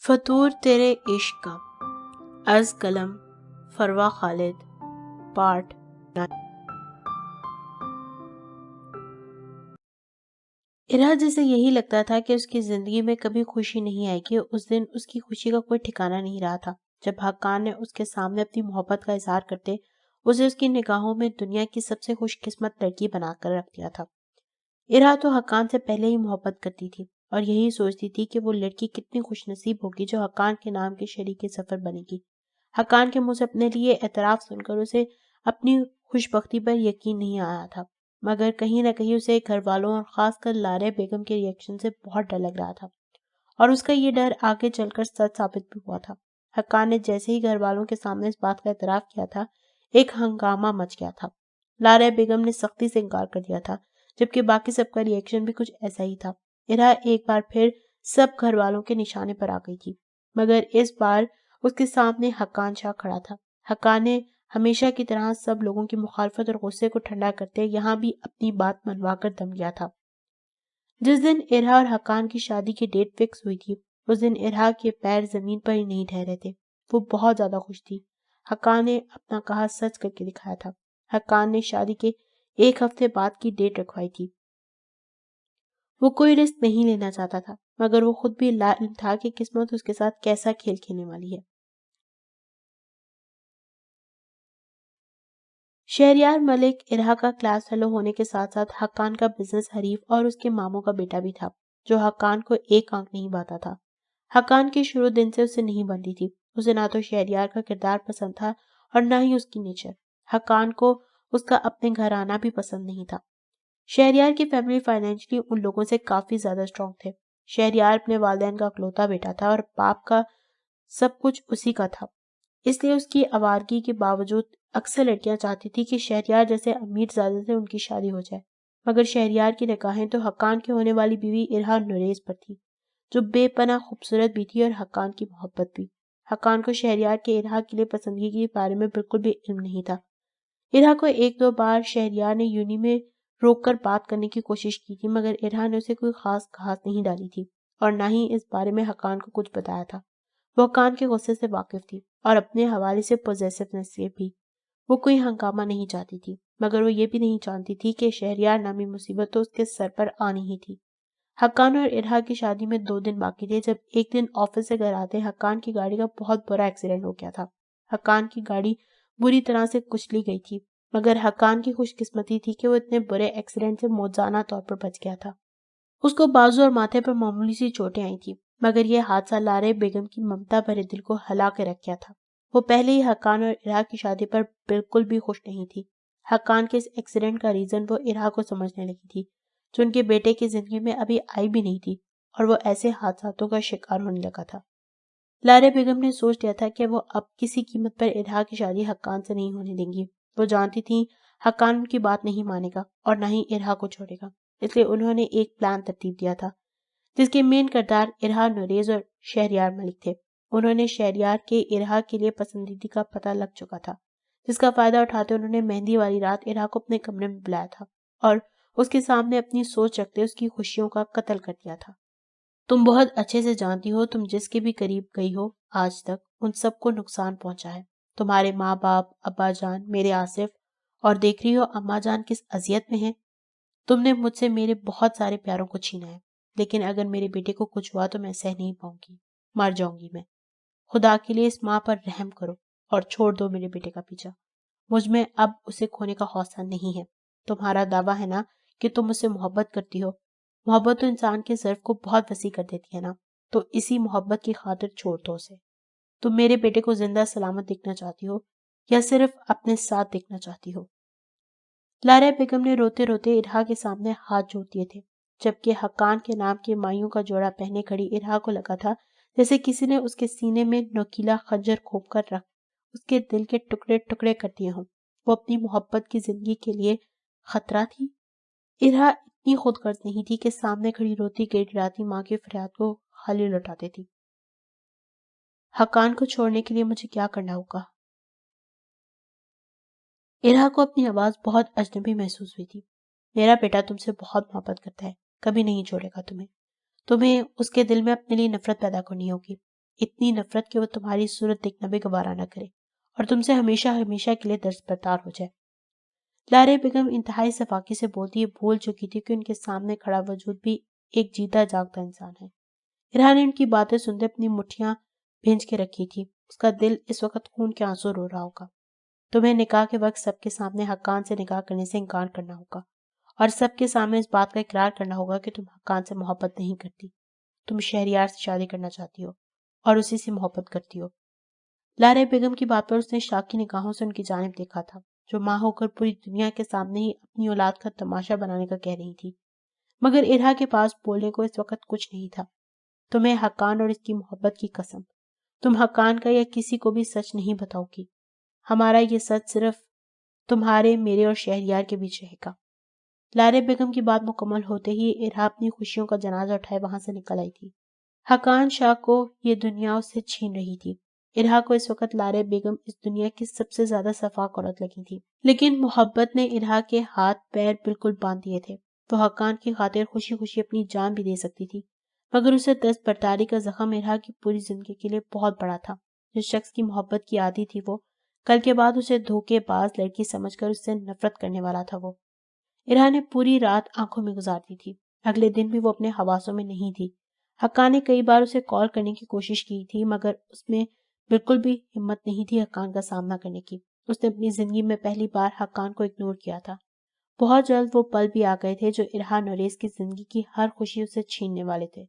فطور تیرے عشق کا از قلم فروا خالد پارٹ 9۔ ارا جسے یہی لگتا تھا کہ اس کی زندگی میں کبھی خوشی نہیں آئے گی، اس دن اس کی خوشی کا کوئی ٹھکانہ نہیں رہا تھا جب حقان نے اس کے سامنے اپنی محبت کا اظہار کرتے اسے اس کی نگاہوں میں دنیا کی سب سے خوش قسمت لڑکی بنا کر رکھ دیا تھا۔ ارا تو حقان سے پہلے ہی محبت کرتی تھی اور یہی سوچتی تھی کہ وہ لڑکی کتنی خوش نصیب ہوگی جو حقان کے نام کی شریک سفر بنے گی۔ حقان کے منہ سے اپنے لیے اعتراف سن کر اسے اپنی خوش بختی پر یقین نہیں آیا تھا، مگر کہیں نہ کہیں اسے گھر والوں اور خاص کر لارے بیگم کے ریئیکشن سے بہت ڈر لگ رہا تھا، اور اس کا یہ ڈر آگے چل کر سچ ثابت بھی ہوا تھا۔ حقان نے جیسے ہی گھر والوں کے سامنے اس بات کا اعتراف کیا تھا، ایک ہنگامہ مچ گیا تھا۔ لارے بیگم نے سختی سے انکار کر دیا تھا، جبکہ باقی سب کا ریئیکشن بھی کچھ ایسا ہی تھا۔ ارا ایک بار پھر سب گھر والوں کے نشانے پر آ گئی تھی، مگر اس بار اس کے سامنے حقان شاہ کھڑا تھا۔ حقان نے ہمیشہ کی طرح سب لوگوں کی مخالفت اور غصے کو ٹھنڈا کرتے یہاں بھی اپنی بات منوا کر دم لیا تھا۔ جس دن ارا اور حقان کی شادی کی ڈیٹ فکس ہوئی تھی، اس دن ارا کے پیر زمین پر ہی نہیں ٹھہرے تھے۔ وہ بہت زیادہ خوش تھی۔ حقان نے اپنا کہا سچ کر کے دکھایا تھا۔ حقان نے شادی کے ایک ہفتے بعد کی ڈیٹ رکھوائی تھی۔ وہ کوئی رسک نہیں لینا چاہتا تھا، مگر وہ خود بھی لا علم تھا کہ قسمت اس کے ساتھ کیسا کھیل کھیلنے والی ہے۔ شہریار ملک ارہا کا کلاس فیلو ہونے کے ساتھ ساتھ حقان کا بزنس حریف اور اس کے ماموں کا بیٹا بھی تھا، جو حقان کو ایک آنکھ نہیں بھاتا تھا۔ حقان کی شروع دن سے اسے نہیں بنتی تھی۔ اسے نہ تو شہریار کا کردار پسند تھا اور نہ ہی اس کی نیچر۔ حقان کو اس کا اپنے گھر آنا بھی پسند نہیں تھا۔ شہریار کی فیملی فائنینشلی ان لوگوں سے کافی زیادہ اسٹرانگ تھے۔ شہریار اپنے والدین کا اکلوتا بیٹا تھا اور باپ کا سب کچھ اسی کا تھا، اس لیے اس کی آوارگی کے باوجود اکثر لڑکیاں چاہتی تھی کہ شہریار جیسے امیر زادے سے ان کی شادی ہو جائے، مگر شہریار کی نگاہیں تو حقان کے ہونے والی بیوی ارہا نوریز پر تھی، جو بے پناہ خوبصورت بھی تھی اور حقان کی محبت بھی۔ حقان کو شہریار کے ارہا کے لیے پسندگی کے بارے میں بالکل بھی علم نہیں تھا۔ ارہا کو ایک دو بار شہریار نے یونی میں روک کر بات کرنے کی کوشش کی تھی، مگر ارہا نے اسے کوئی خاص گھاس نہیں ڈالی تھی اور نہ ہی اس بارے میں حقان کو کچھ بتایا تھا۔ وہ حقان کے غصے سے واقف تھی اور اپنے حوالے سے پوزیسونیس سے بھی۔ وہ کوئی ہنگامہ نہیں چاہتی تھی، مگر وہ یہ بھی نہیں جانتی تھی کہ شہریار نامی مصیبت تو اس کے سر پر آنی ہی تھی۔ حقان اور ارہا کی شادی میں 2 دن باقی تھے جب ایک دن آفس سے گھر آتے حقان کی گاڑی کا بہت برا ایکسیڈنٹ ہو گیا تھا۔ حقان کی گاڑی بری طرح سے کچلی گئی تھی، مگر حقان کی خوش قسمتی تھی کہ وہ اتنے برے ایکسیڈنٹ سے موزانہ طور پر بچ گیا تھا۔ اس کو بازو اور ماتھے پر معمولی سی چوٹیں آئی تھی، مگر یہ حادثہ لارے بیگم کی ممتا بھرے دل کو ہلا کے رکھ گیا تھا۔ وہ پہلے ہی حقان اور ارہا کی شادی پر بالکل بھی خوش نہیں تھی۔ حقان کے اس ایکسیڈنٹ کا ریزن وہ ارہا کو سمجھنے لگی تھی، جو ان کے بیٹے کی زندگی میں ابھی آئی بھی نہیں تھی، اور وہ ایسے حادثاتوں کا شکار ہونے لگا تھا۔ لارے بیگم نے سوچ لیا تھا کہ وہ اب کسی قیمت پر ارہا کی شادی حقان سے نہیں ہونے دیں گی۔ وہ جانتی تھی حقان ان کی بات نہیں مانے گا اور نہ ہی ارہا کو چھوڑے گا، اس لیے انہوں نے ایک پلان ترتیب دیا تھا جس کے مین کردار ارہا نوریز اور شہریار ملک تھے۔ انہوں نے شہریار کے ارہا کے لیے پسندیدگی کا پتہ لگ چکا تھا، جس کا فائدہ اٹھاتے انہوں نے مہندی والی رات ارہا کو اپنے کمرے میں بلایا تھا اور اس کے سامنے اپنی سوچ رکھتے اس کی خوشیوں کا قتل کر دیا تھا۔ تم بہت اچھے سے جانتی ہو تم جس کے بھی قریب گئی ہو آج تک ان سب کو نقصان پہنچا ہے، تمہارے ماں باپ، ابا جان، میرے آصف، اور دیکھ رہی ہو اماں جان کس اذیت میں ہیں۔ تم نے مجھ سے میرے بہت سارے پیاروں کو چھینا ہے، لیکن اگر میرے بیٹے کو کچھ ہوا تو میں سہ نہیں پاؤں گی، مر جاؤں گی میں۔ خدا کے لیے اس ماں پر رحم کرو اور چھوڑ دو میرے بیٹے کا پیچھا۔ مجھ میں اب اسے کھونے کا حوصلہ نہیں ہے۔ تمہارا دعویٰ ہے نا کہ تم اس سے محبت کرتی ہو، محبت تو انسان کے ظرف کو بہت وسیع کر دیتی ہے نا، تو اسی محبت کی خاطر چھوڑ دو اسے۔ تم میرے بیٹے کو زندہ سلامت دیکھنا چاہتی ہو یا صرف اپنے ساتھ دیکھنا چاہتی ہو؟ لارے بیگم نے روتے روتے ارہا کے سامنے ہاتھ جوڑ دیے تھے، جبکہ حقان کے نام کے مایوں کا جوڑا پہنے کھڑی ارہا کو لگا تھا جیسے کسی نے اس کے سینے میں نوکیلا خنجر کھوپ کر رکھ اس کے دل کے ٹکڑے ٹکڑے کر دیے ہوں۔ وہ اپنی محبت کی زندگی کے لیے خطرہ تھی۔ ارہا اتنی خود غرض نہیں تھی کہ سامنے کھڑی روتی گڑگڑاتی ماں کی فریاد کو خالی لوٹاتے تھی۔ حقان کو چھوڑنے کے لیے مجھے کیا کرنا ہوگا؟ ارہا کو اپنی آواز بہت اجنبی محسوس ہوئی تھی۔ میرا بیٹا تم سے بہت محبت کرتا ہے، کبھی نہیں چھوڑے گا تمہیں۔ تمہیں اس کے دل میں اپنے لیے نفرت پیدا کرنی ہوگی۔ اتنی نفرت کہ وہ تمہاری صورت دیکھنا بھی گوارا نہ کرے اور تم سے ہمیشہ ہمیشہ کے لیے دستبردار ہو جائے۔ لارے بیگم انتہائی صفاقی سے بولتی، یہ بھول چکی تھی کہ ان کے سامنے کھڑا وجود بھی ایک جیتا جاگتا انسان ہے۔ ارہا نے ان کی باتیں سنتے اپنی مٹھیاں بھینج کے رکھی تھی۔ اس کا دل اس وقت خون کے آنسو رو رہا ہوگا۔ تمہیں نکاح کے وقت سب کے سامنے حقان سے نکاح کرنے سے انکار کرنا ہوگا اور سب کے سامنے اس بات کا اقرار کرنا ہوگا کہ تم حقان سے محبت نہیں کرتی، تم شہریار سے شادی کرنا چاہتی ہو اور اسی سے محبت کرتی ہو۔ لارے بیگم کی بات پر اس نے شاکی نگاہوں سے ان کی جانب دیکھا تھا، جو ماں ہو کر پوری دنیا کے سامنے ہی اپنی اولاد کا تماشا بنانے کا کہہ رہی تھی، مگر ارہا کے پاس بولنے کو اس وقت کچھ نہیں تھا۔ تمہیں حقان اور اس کی محبت کی قسم، تم حقان کا یا کسی کو بھی سچ نہیں بتاؤ گی۔ ہمارا یہ سچ صرف تمہارے، میرے اور شہریار کے بیچ رہے گا۔ لارے بیگم کی بات مکمل ہوتے ہی ارہا اپنی خوشیوں کا جنازہ اٹھائے وہاں سے نکل آئی تھی۔ حقان شاہ کو یہ دنیا اس سے چھین رہی تھی۔ ارہا کو اس وقت لارے بیگم اس دنیا کی سب سے زیادہ صفاق عورت لگی تھی، لیکن محبت نے ارہا کے ہاتھ پیر بالکل باندھ دیے تھے۔ وہ حقان کی خاطر خوشی خوشی اپنی جان بھی دے سکتی تھی، مگر اسے دست برداری کا زخم ارہا کی پوری زندگی کے لیے بہت بڑا تھا۔ جس شخص کی محبت کی عادی تھی وہ کل کے بعد اسے دھوکے باز لڑکی سمجھ کر اس سے نفرت کرنے والا تھا۔ وہ ارہا نے پوری رات آنکھوں میں گزار دی تھی۔ اگلے دن بھی وہ اپنے حواسوں میں نہیں تھی۔ حقان نے کئی بار اسے کال کرنے کی کوشش کی تھی، مگر اس میں بالکل بھی ہمت نہیں تھی حقان کا سامنا کرنے کی۔ اس نے اپنی زندگی میں پہلی بار حقان کو اگنور کیا تھا۔ بہت جلد وہ پل بھی آ گئے تھے جو ارہا نوریز کی زندگی کی ہر خوشی اسے چھیننے والے تھے۔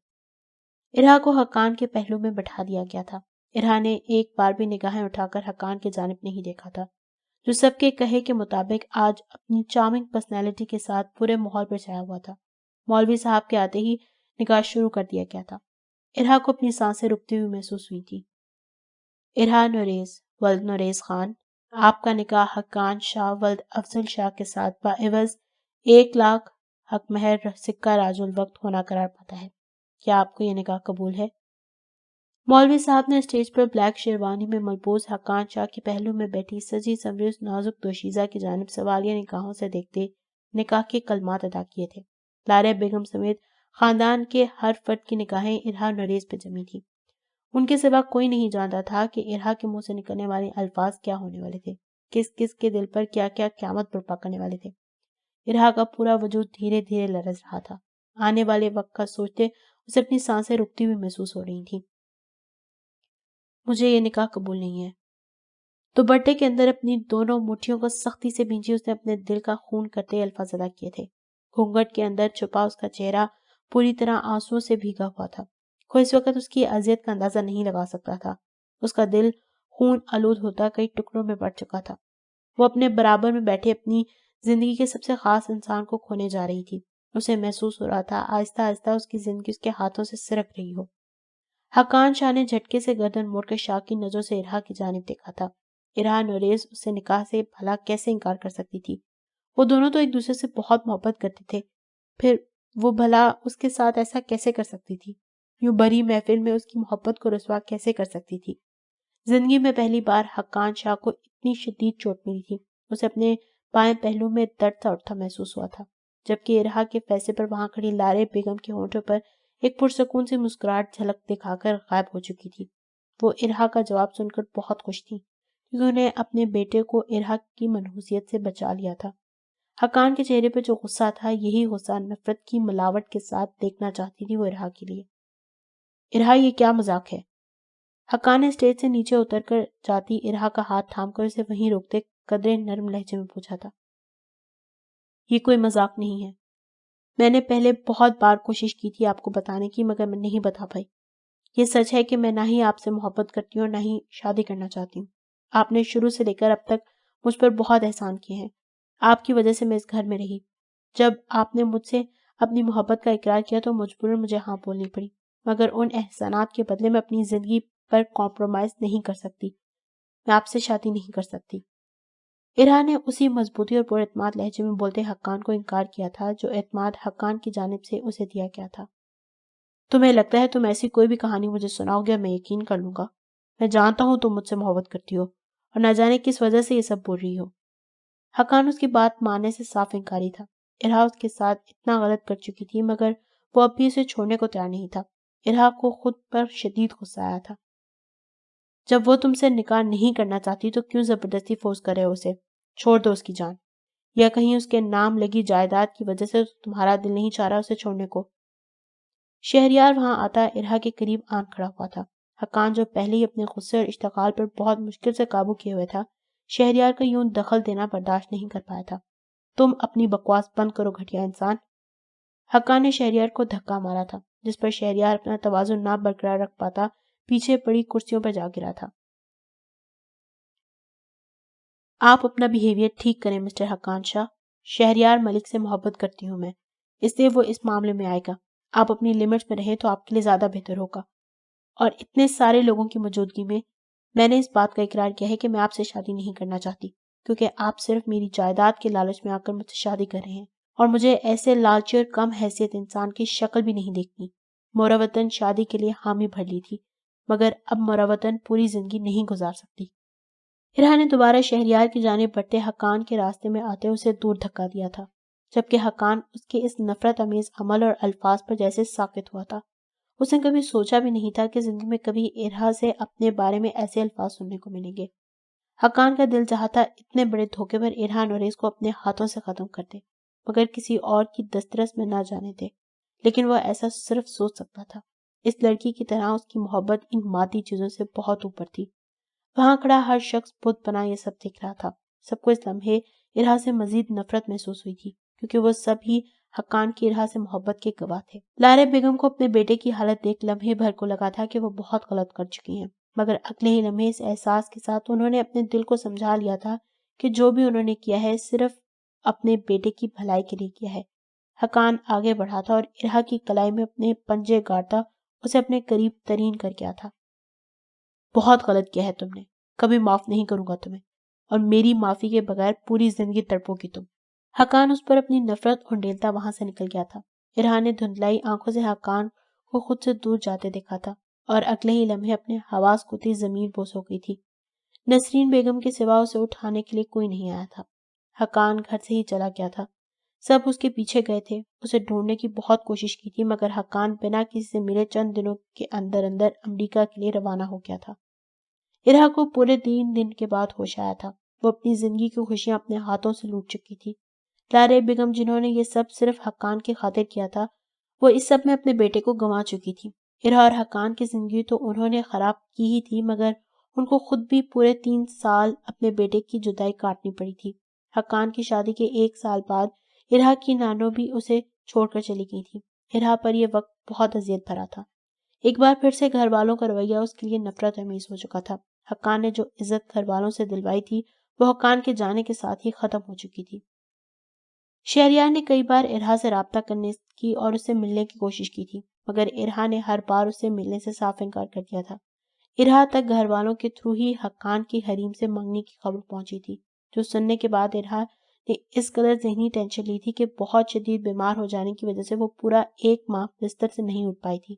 ارہا کو حقان کے پہلو میں بٹھا دیا گیا تھا۔ ارہا نے ایک بار بھی نگاہیں اٹھا کر حقان کی جانب نہیں دیکھا تھا، جو سب کے کہے کے مطابق آج اپنی چارمنگ پرسنالٹی کے ساتھ پورے ماحول پر چھایا ہوا تھا۔ مولوی صاحب کے آتے ہی نکاح شروع کر دیا گیا تھا۔ ارہا کو اپنی سانسیں رکتی ہوئی محسوس ہوئی تھی۔ ارہا نوریز ولد نوریز خان، آپ کا نکاح حقان شاہ ولد افضل شاہ کے ساتھ بعوض 1,00,000 حق مہر سکہ راج الوقت ہونا قرار پاتا ہے۔ کیا آپ کو یہ نکاح قبول ہے؟ مولوی صاحب نے اسٹیج پر بلیک شیروانی میں ملبوس حقان شاہ کے پہلو میں بیٹھی سجی سنوری اس نازک دوشیزہ کی جانب سوالیہ نگاہوں سے دیکھتے نکاح کے کلمات ادا کیے تھے۔ لارے بیگم سمیت خاندان کے ہر فرد کی نگاہیں ارہا نوریز پہ جمی تھی۔ ان کے سوا کوئی نہیں جانتا تھا کہ ارہا کے منہ سے نکلنے والے الفاظ کیا ہونے والے تھے، کس کس کے دل پر کیا کیا قیامت برپا کرنے والے تھے۔ ارہا کا پورا وجود دھیرے دھیرے لرز رہا تھا۔ آنے والے وقت کا سوچتے اسے اپنی سانسیں رکتی ہوئی محسوس ہو رہی تھیں۔ مجھے یہ نکاح قبول نہیں ہے۔ دوپٹے کے اندر اپنی دونوں مٹھیوں کو سختی سے بھینچی اس نے اپنے دل کا خون کرتے الفاظ ادا کیے تھے۔ گھونگھٹ کے اندر چھپا اس کا چہرہ پوری طرح آنسوؤں سے بھیگا ہوا تھا۔ کوئی اس وقت اس کی اذیت کا اندازہ نہیں لگا سکتا تھا۔ اس کا دل خون آلود ہوتا کئی ٹکڑوں میں بٹ چکا تھا۔ وہ اپنے برابر میں بیٹھے اپنی زندگی کے سب سے خاص انسان کو کھونے جا رہی تھی۔ اسے محسوس ہو رہا تھا آہستہ آہستہ اس کی زندگی اس کے ہاتھوں سے سرک رہی ہو۔ حقان شاہ نے جھٹکے سے گردن موڑ کر شاکی نظروں سے ارہا کی جانب دیکھا تھا۔ ارہا نوریز اس سے نکاح سے بھلا کیسے انکار کر سکتی تھی؟ وہ دونوں تو ایک دوسرے سے بہت محبت کرتے تھے، پھر وہ بھلا اس کے ساتھ ایسا کیسے کر سکتی تھی؟ یوں بڑی محفل میں اس کی محبت کو رسوا کیسے کر سکتی تھی؟ زندگی میں پہلی بار حقان شاہ کو اتنی شدید چوٹ ملی تھی۔ اسے اپنے بائیں پہلو میں درد سا اٹھتا محسوس ہوا تھا، جبکہ ارہا کے فیصلے پر وہاں کھڑی لارے بیگم کے ہونٹوں پر ایک پرسکون سی مسکراہٹ جھلک دکھا کر غائب ہو چکی تھی۔ وہ ارہا کا جواب سن کر بہت خوش تھی، کیونکہ انہیں اپنے بیٹے کو ارہا کی منحوسیت سے بچا لیا تھا۔ حقان کے چہرے پہ جو غصہ تھا، یہی غصہ نفرت کی ملاوٹ کے ساتھ دیکھنا چاہتی تھی وہ ارہا کے لیے۔ ارہا، یہ کیا مذاق ہے؟ حقان نے اسٹیج سے نیچے اتر کر جاتی ارہا کا ہاتھ تھام کر اسے وہیں روکتے قدرے نرم لہجے میں پوچھا تھا۔ یہ کوئی مذاق نہیں ہے۔ میں نے پہلے بہت بار کوشش کی تھی آپ کو بتانے کی، مگر میں نہیں بتا پائی۔ یہ سچ ہے کہ میں نہ ہی آپ سے محبت کرتی ہوں اور نہ ہی شادی کرنا چاہتی ہوں۔ آپ نے شروع سے لے کر اب تک مجھ پر بہت احسان کیے ہیں۔ آپ کی وجہ سے میں اس گھر میں رہی۔ جب آپ نے مجھ سے اپنی محبت کا اقرار کیا تو مجبوراً مجھے ہاں بولنی پڑی، مگر ان احسانات کے بدلے میں اپنی زندگی پر کمپرومائز نہیں کر سکتی۔ میں آپ سے شادی نہیں کر سکتی۔ ارہا نے اسی مضبوطی اور پر اعتماد لہجے میں بولتے حقان کو انکار کیا تھا جو اعتماد حقان کی جانب سے اسے دیا گیا تھا۔ تمہیں لگتا ہے تم ایسی کوئی بھی کہانی مجھے سناؤ گے میں یقین کر لوں گا؟ میں جانتا ہوں تم مجھ سے محبت کرتی ہو اور نہ جانے کس وجہ سے یہ سب بول رہی ہو۔ حقان اس کی بات ماننے سے صاف انکاری تھا۔ ارہا اس کے ساتھ اتنا غلط کر چکی تھی، مگر وہ اب بھی اسے چھوڑنے کو تیار نہیں تھا۔ ارہا کو خود پر شدید غصہ آیا تھا۔ جب وہ تم سے نکاح نہیں کرنا چاہتی تو کیوں زبردستی فورس کر رہے ہو اسے؟ چھوڑ دو اس کی جان. یا کہیں اس کے نام لگی جائیداد کی وجہ سے تمہارا دل نہیں چاہ رہا اسے چھوڑنے کو؟ شہریار وہاں آتا ارہا کے قریب آن کھڑا ہوا تھا. حقان جو پہلے ہی اپنے غصے اور اشتعال پر بہت مشکل سے قابو کیے ہوئے تھا، شہریار کا یوں دخل دینا برداشت نہیں کر پایا تھا. تم اپنی بکواس بند کرو گھٹیا انسان. حقان نے شہریار کو دھکا مارا تھا، جس پر شہریار اپنا توازن نہ برقرار رکھ پاتا پیچھے پڑی کرسیوں پر جا گرا تھا. آپ اپنا بیہیویئر ٹھیک کریں مسٹر حقان شاہ. شہریار ملک سے محبت کرتی ہوں میں، اس لیے وہ اس معاملے میں آئے گا. آپ اپنی لیمٹس میں رہیں تو آپ کے لیے زیادہ بہتر ہوگا. اور اتنے سارے لوگوں کی موجودگی میں نے اس بات کا اقرار کیا ہے کہ میں آپ سے شادی نہیں کرنا چاہتی، کیونکہ آپ صرف میری جائیداد کے لالچ میں آ کر مجھ سے شادی کر رہے ہیں، اور مجھے ایسے لالچی اور کم حیثیت انسان کی شکل بھی نہیں دیکھنی. موروطن شادی کے لیے حامی بھر لی تھی، مگر اب موروطن پوری زندگی نہیں گزار سکتی. ارہا نے دوبارہ شہریار کی جانب بڑھتے حقان کے راستے میں آتے اسے دور دھکا دیا تھا، جبکہ حقان اس کے اس نفرت امیز عمل اور الفاظ پر جیسے ساکت ہوا تھا. اس نے کبھی سوچا بھی نہیں تھا کہ زندگی میں کبھی ارہا سے اپنے بارے میں ایسے الفاظ سننے کو ملیں گے. حقان کا دل چاہتا اتنے بڑے دھوکے پر ارہا نوریز کو اپنے ہاتھوں سے ختم کر دے، مگر کسی اور کی دسترس میں نہ جانے دے. لیکن وہ ایسا صرف سوچ سکتا تھا. اس لڑکی کی طرح اس کی محبت ان مادی چیزوں سے بہت اوپر تھی. وہاں کھڑا ہر شخص بت بنا یہ سب دیکھ رہا تھا. سب کو اس لمحے ارہا سے مزید نفرت محسوس ہوئی تھی، کیونکہ وہ سب ہی حقان کی ارہا سے محبت کے گواہ تھے. لارے بیگم کو اپنے بیٹے کی حالت دیکھ لمحے بھر کو لگا تھا کہ وہ بہت غلط کر چکی ہیں، مگر اگلے ہی لمحے اس احساس کے ساتھ انہوں نے اپنے دل کو سمجھا لیا تھا کہ جو بھی انہوں نے کیا ہے صرف اپنے بیٹے کی بھلائی کے لیے کیا ہے. حقان آگے بڑھا تھا اور ارہا کی کلائی میں اپنے پنجے گاڑتا اسے اپنے قریب ترین کر گیا تھا. بہت غلط کیا ہے تم نے، کبھی معاف نہیں کروں گا تمہیں، اور میری معافی کے بغیر پوری زندگی تڑپو گی تم. حقان اس پر اپنی نفرت انڈیلتا وہاں سے نکل گیا تھا. ارہا نے دھندلائی آنکھوں سے حقان کو خود سے دور جاتے دیکھا تھا، اور اگلے ہی لمحے اپنے حواس کو تھی زمین بوس ہو گئی تھی. نسرین بیگم کے سوا اسے اٹھانے کے لیے کوئی نہیں آیا تھا. حقان گھر سے ہی چلا گیا تھا. سب اس کے پیچھے گئے تھے. اسے ڈھونڈنے کی بہت کوشش کی تھی، مگر حقان بنا کسی سے ملے چند دنوں کے اندر اندر امریکہ کے لیے روانہ ہو گیا تھا. ارہا کو پورے 3 دن کے بعد ہوش آیا تھا. وہ اپنی زندگی کی خوشیاں اپنے ہاتھوں سے لوٹ چکی تھی. لارے بیگم جنہوں نے یہ سب صرف حقان کی خاطر کیا تھا، وہ اس سب میں اپنے بیٹے کو گنوا چکی تھی. ارہا اور حقان کی زندگی تو انہوں نے خراب کی ہی تھی، مگر ان کو خود بھی پورے 3 سال اپنے بیٹے کی جدائی کاٹنی پڑی تھی. حقان کی شادی کے 1 سال بعد ارہا کی نانو بھی اسے چھوڑ کر چلی گئی تھی. ارہا پر یہ وقت بہت اذیت بھرا تھا. ایک بار پھر سے گھر والوں کا رویہ اس کے لیے نفرت امیز ہو چکا تھا. حقان نے جو عزت گھر والوں سے دلوائی تھی وہ حقان کے جانے کے ساتھ ہی ختم ہو چکی تھی. شہریار نے کئی بار ارہا سے رابطہ کرنے کی اور اس سے ملنے کی کوشش کی تھی، مگر ارہا نے ہر بار اس سے ملنے سے صاف انکار کر دیا تھا. ارہا تک گھر والوں کے تھرو ہی حقان کی حریم سے منگنی کی خبر پہنچی تھی، جو سننے کے بعد ارہا نے اس قدر ذہنی ٹینشن لی تھی کہ بہت شدید بیمار ہو جانے کی وجہ سے وہ پورا 1 ماہ بستر سے نہیں اٹھ پائی تھی.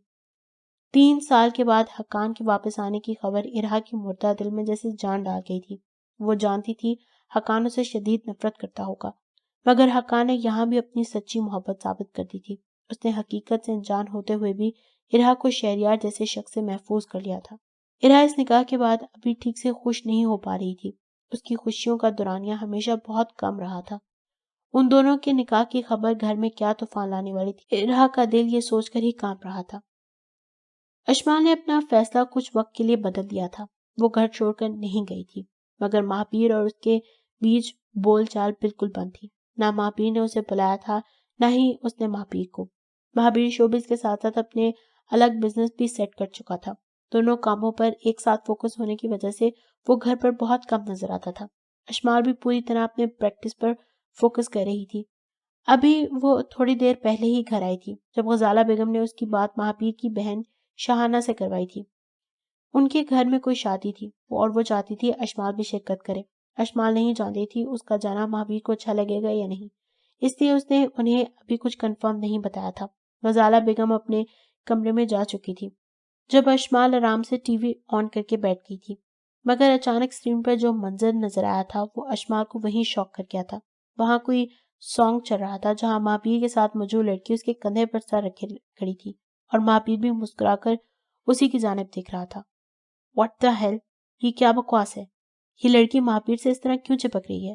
3 سال کے بعد حقان کے واپس آنے کی خبر ارہا کی مردہ دل میں جیسے جان ڈال گئی تھی. وہ جانتی تھی حقان اسے شدید نفرت کرتا ہوگا، مگر حقان نے یہاں بھی اپنی سچی محبت ثابت کر دی تھی. اس نے حقیقت سے انجان ہوتے ہوئے بھی ارہا کو شہریار جیسے شخص سے محفوظ کر لیا تھا. ارہا اس نکاح کے بعد ابھی ٹھیک سے خوش نہیں ہو پا رہی تھی. اس کی خوشیوں کا دورانیہ ہمیشہ بہت کم رہا تھا. ان دونوں کے نکاح کی خبر گھر میں کیا طوفان لانے والی تھی، ارہا کا دل یہ سوچ کر ہی کانپ رہا تھا. اشمال نے اپنا فیصلہ کچھ وقت کے لیے بدل دیا تھا. وہ گھر چھوڑ کر نہیں گئی تھی، مگر مہاپیر اور اس کے بیچ بول چال بالکل بند تھی. نہ مہاپیر نے اسے بلایا تھا، نہ ہی اس نے مہاپیر کو. مہاپیر شوبز کے ساتھ ساتھ اپنے الگ بزنس بھی سیٹ کر چکا تھا. دونوں کاموں پر ایک ساتھ فوکس ہونے کی وجہ سے وہ گھر پر بہت کم نظر آتا تھا. اشمال بھی پوری طرح اپنے پریکٹس پر فوکس کر رہی تھی. ابھی وہ تھوڑی دیر پہلے ہی گھر آئی تھی جب غزالہ بیگم نے اس کی بات مہاپیر کی بہن شاہانہ سے کروائی تھی. ان کے گھر میں کوئی شادی تھی اور وہ چاہتی تھی اشمال بھی شرکت کرے. اشمال نہیں جانتی تھی اس کا جانا مہاپیر کو اچھا لگے گا یا نہیں، اس لیے اس نے انہیں ابھی کچھ کنفرم نہیں بتایا تھا. غزالہ بیگم اپنے کمرے میں جا چکی تھی جب اشمال آرام سے ٹی وی آن کر کے بیٹھ گئی تھی، مگر اچانک اسکرین پر جو منظر نظر آیا تھا وہ اشمال کو وہیں شوق کر گیا تھا. وہاں کوئی سانگ چل رہا تھا جہاں مہاپیر کے ساتھ موجود لڑکی اس کے کندھے پر سر رکھے کھڑی تھی، اور مہاپیر بھی مسکرا کر اسی کی جانب دیکھ رہا تھا. واٹ دا ہیل، یہ کیا بکواس ہے؟ یہ لڑکی مہابیر سے اس طرح کیوں چپک رہی ہے؟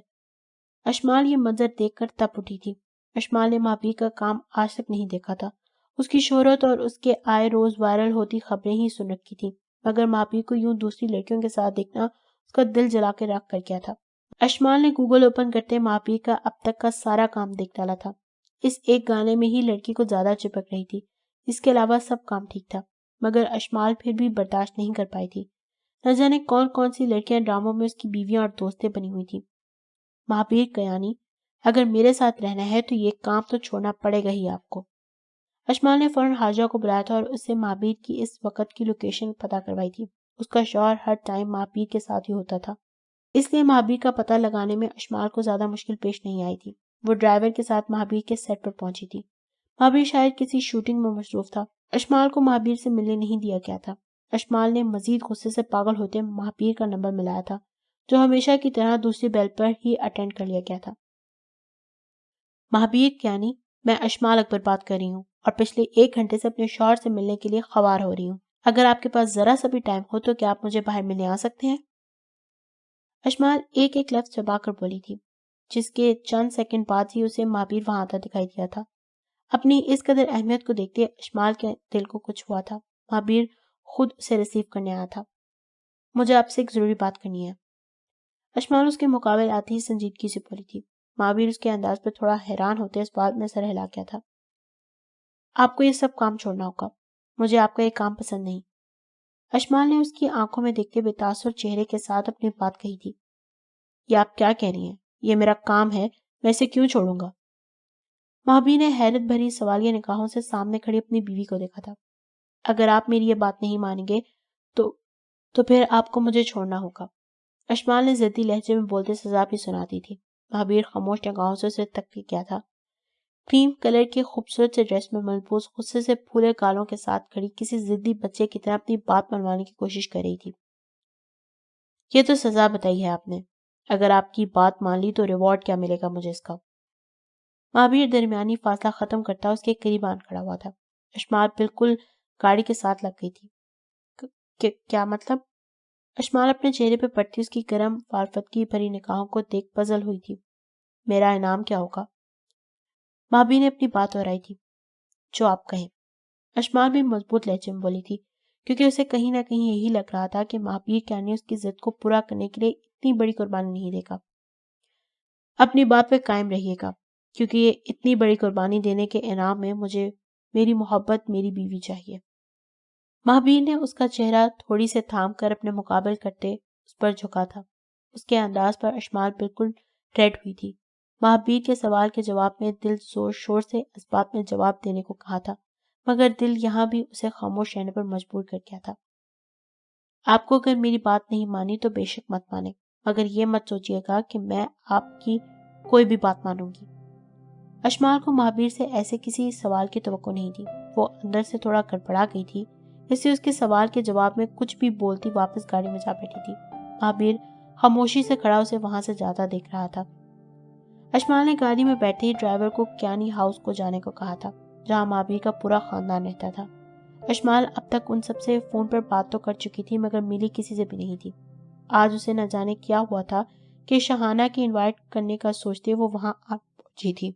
اشمال یہ منظر دیکھ کر تپ اٹھی تھی۔ اشمال نے مہابیر کا کام آج تک نہیں دیکھا تھا۔ اس کی شہرت اور اس کے آئے روز وائرل ہوتی خبریں ہی سن رکھی تھی، مگر مہابیر کو یوں دوسری لڑکیوں کے ساتھ دیکھنا اس کا دل جلا کے راکھ کر گیا تھا۔ اشمال نے گوگل اوپن کرتے مہابیر کا اب تک کا سارا کام دیکھ ڈالا تھا۔ اس ایک گانے میں ہی لڑکی کو زیادہ چپک رہی تھی، اس کے علاوہ سب کام ٹھیک تھا، مگر اشمال پھر بھی برداشت نہیں کر پائی تھی۔ نہ جانے کون کون سی لڑکیاں ڈراموں میں اس کی بیویاں اور دوستیں بنی ہوئی تھی۔ مہابیر کیانی، اگر میرے ساتھ رہنا ہے تو یہ کام تو چھوڑنا پڑے گا ہی آپ کو۔ اشمال نے فوراً حاجہ کو بلایا تھا اور اس سے مہابیر کی اس وقت کی لوکیشن پتہ کروائی تھی۔ اس کا شوہر ہر ٹائم مہابیر کے ساتھ ہی ہوتا تھا، اس لیے مہابیر کا پتہ لگانے میں اشمال کو زیادہ مشکل پیش نہیں آئی تھی۔ وہ ڈرائیور کے ساتھ مہابیر کے سیٹ پر پہنچی تھی۔ مہابیر شاید کسی شوٹنگ میں مصروف تھا۔ اشمال کو مہابیر سے ملنے نہیں دیا گیا تھا۔ اشمال نے مزید غصے سے پاگل ہوتے مہابیر کا نمبر ملایا تھا، جو ہمیشہ کی طرح دوسری بیل پر ہی اٹینڈ کر لیا گیا تھا۔ مہابیر کیانی، میں اشمال اکبر بات کر رہی ہوں اور پچھلے 1 گھنٹے سے اپنے شوہر سے ملنے کے لیے خوار ہو رہی ہوں۔ اگر آپ کے پاس ذرا سا بھی ٹائم ہو تو کیا آپ مجھے باہر ملنے آ سکتے ہیں؟ اشمال ایک ایک لفظ چبا کر بولی تھی، جس کے چند سیکنڈ بعد ہی اسے مہابیر وہاں آتا دکھائی دیا تھا۔ اپنی اس قدر اہمیت کو دیکھتے اشمال کے دل کو کچھ ہوا تھا۔ مہابیر خود اسے ریسیو کرنے آیا تھا۔ مجھے آپ سے ایک ضروری بات کرنی ہے۔ اشمال اس کے مقابل آتی ہی سنجیدگی سے بولی تھی۔ مہابیر اس کے انداز پر تھوڑا حیران ہوتے اس بات میں سر ہلا گیا تھا۔ آپ کو یہ سب کام چھوڑنا ہوگا، مجھے آپ کا یہ کام پسند نہیں۔ اشمال نے اس کی آنکھوں میں دیکھتے بے تاثر چہرے کے ساتھ اپنی بات کہی تھی۔ یہ آپ کیا کہہ رہی ہیں؟ یہ میرا کام ہے، میں اسے کیوں چھوڑوں گا؟ مہابیر نے حیرت بھری سوالیہ نگاہوں سے سامنے کھڑی اپنی بیوی کو دیکھا تھا۔ اگر آپ میری یہ بات نہیں مانیں گے تو پھر آپ کو مجھے چھوڑنا ہوگا۔ اشمال نے ضدی لہجے میں بولتے سزا بھی سناتی تھی۔ مہابیر خاموش نگاہوں سے اسے تک کیا تھا۔ کریم کلر کے خوبصورت سے ڈریس میں ملبوس، غصے سے پھولے گالوں کے ساتھ کھڑی کسی ضدی بچے کی طرح اپنی بات منوانے کی کوشش کر رہی تھی۔ یہ تو سزا بتائی ہے آپ نے، اگر آپ کی بات مان لی تو ریوارڈ کیا ملے گا مجھے اس کا؟ مہابیر درمیانی فاصلہ ختم کرتا اس کے قریب آن کھڑا ہوا تھا۔ اشمال بالکل گاڑی کے ساتھ لگ گئی تھی۔ کیا مطلب؟ اشمال اپنے چہرے پہ پڑتی اس کی گرم معرفتگی بھری نگاہوں کو دیکھ پزل ہوئی تھی۔ میرا انعام کیا ہوگا؟ مہابیر نے اپنی بات دہرائی تھی۔ جو آپ کہیں۔ اشمال بھی مضبوط لہجے میں بولی تھی، کیونکہ اسے کہیں نہ کہیں یہی لگ رہا تھا کہ مہابیر کیانی اس کی ضد کو پورا کرنے کے لیے اتنی بڑی قربانی نہیں دے گا۔ اپنی بات پہ قائم رہیے گا، کیونکہ یہ اتنی بڑی قربانی دینے کے انعام میں مجھے میری محبت، میری بیوی چاہیے۔ مہابیر نے اس کا چہرہ تھوڑی سے تھام کر اپنے مقابل کرتے اس پر جھکا تھا۔ اس کے انداز پر اشمال بالکل ریڈ ہوئی تھی۔ مہابیر کے سوال کے جواب میں دل زور شور سے اسباب میں جواب دینے کو کہا تھا، مگر دل یہاں بھی اسے خاموش رہنے پر مجبور کر گیا تھا۔ آپ کو اگر میری بات نہیں مانی تو بے شک مت مانے، مگر یہ مت سوچیے گا کہ میں آپ کی کوئی بھی بات مانوں گی۔ اشمال کو مہابیر سے ایسے کسی سوال کی توقع نہیں تھی۔ وہ اندر سے تھوڑا گڑبڑا گئی تھی، اس لیے اس کے سوال کے جواب میں کچھ بھی بولتی واپس گاڑی میں جا بیٹھی تھی۔ مہابیر خاموشی سے کھڑا اسے وہاں سے جاتا دیکھ رہا تھا۔ اشمال نے گاڑی میں بیٹھے ہی ڈرائیور کو کیانی ہاؤس کو جانے کو کہا تھا، جہاں مہابیر کا پورا خاندان رہتا تھا۔ اشمال اب تک ان سب سے فون پر بات تو کر چکی تھی، مگر ملی کسی سے بھی نہیں تھی۔ آج اسے نہ جانے کیا ہوا تھا کہ شاہانہ کی انوائٹ کرنے کا سوچتے وہ وہاں آ پہنچی تھی۔